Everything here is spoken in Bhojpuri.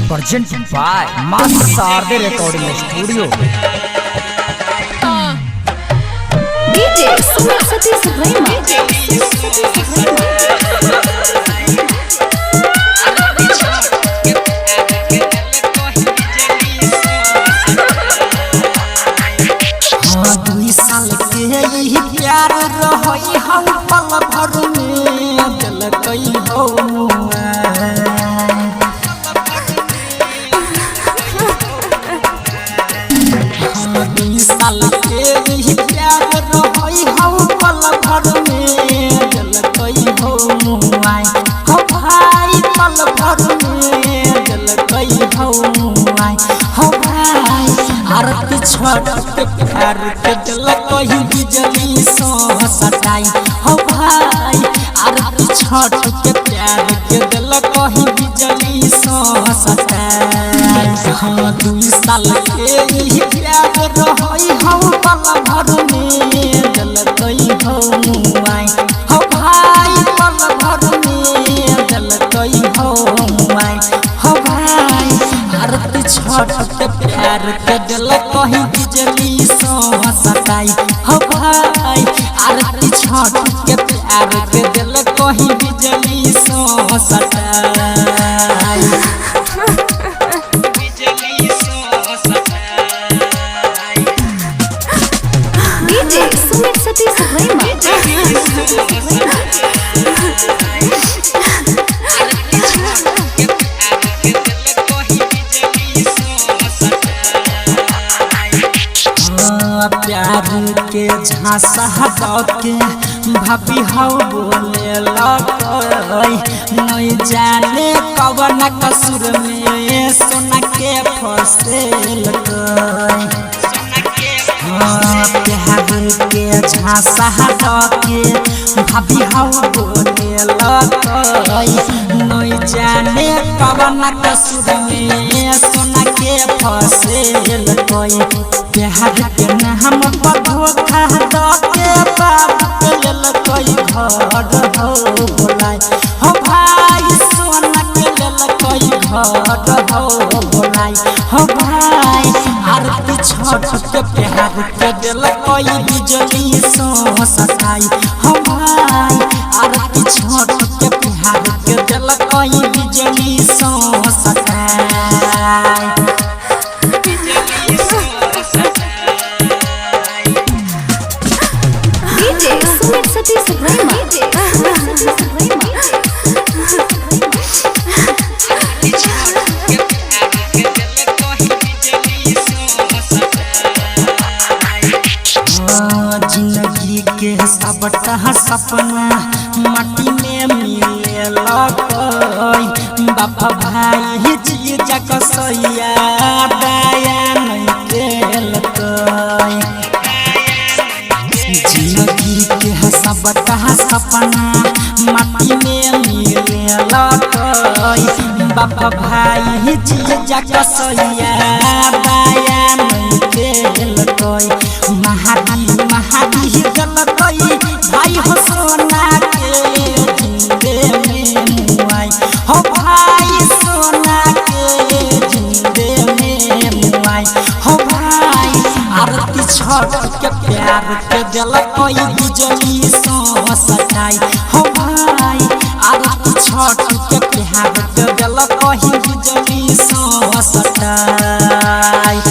presented by Mas Sarde Recording Studio. DJ Sumit Satish Rema. साल के यही प्यार रही हम पल भर में दिल कई हो साल के यही प्यार रही हम पल भर में दिल कई हो भाई पल भर में दिल कई हो भाई आरती छठ के प्यार के दिल कहीं बिजली सो सटाई हो भाई आरती छठ के प्यार के दिल कहीं बिजली सो सटाई हम 2 साल के यही प्यार रही हम पल भर में दिल कहीं हो भाई पल भर में दिल कहीं हो भाई आरती छठ के प्यार के दिल कहीं बिजली सो सटाई हो भाई आरती छठ के प्यार के दिल कहीं बिजली सो सटाई बिजली सो सटाई DJ Sumit Satish Rema. प्यार के झांसा के भाभी हाउ बोले नहीं जाने कवन कसूर में सोना के फसेल प्यार के झांसा के भाभी हाउ बोले नहीं जाने कवन कसूर में सोना के फसेल प्यार के नाम पर धोखा के बाप के लेल कोई घर हो बोलाई हो भाई सोना के लेल कोई घर हो बोलाई हो भाई आरती छठ के प्यार के दिल कोई बिजली सो सटाई हो भाई आरती छठ के प्यार के दिल कोई बिजली सो सटाई DJ Sumit Satish Rema. जिंदगी के सबटा सपना माटी में मिले बाप भाई जीजा कसैया दया नहीं देल जिंदगी के सबटा सपना माटी में मिले बाप भाई जीजा कसैया दया नहीं देल महादी गलतई भाई हो सोना के जिंदे में मुआई हो भाई सोना के जिंदे में मुआई हो भाई आरती छठ के प्यार के दिल कोई बिजली सो सटाई हो भाई आरती छठ के प्यार के दिल कोई बिजली सो सटाई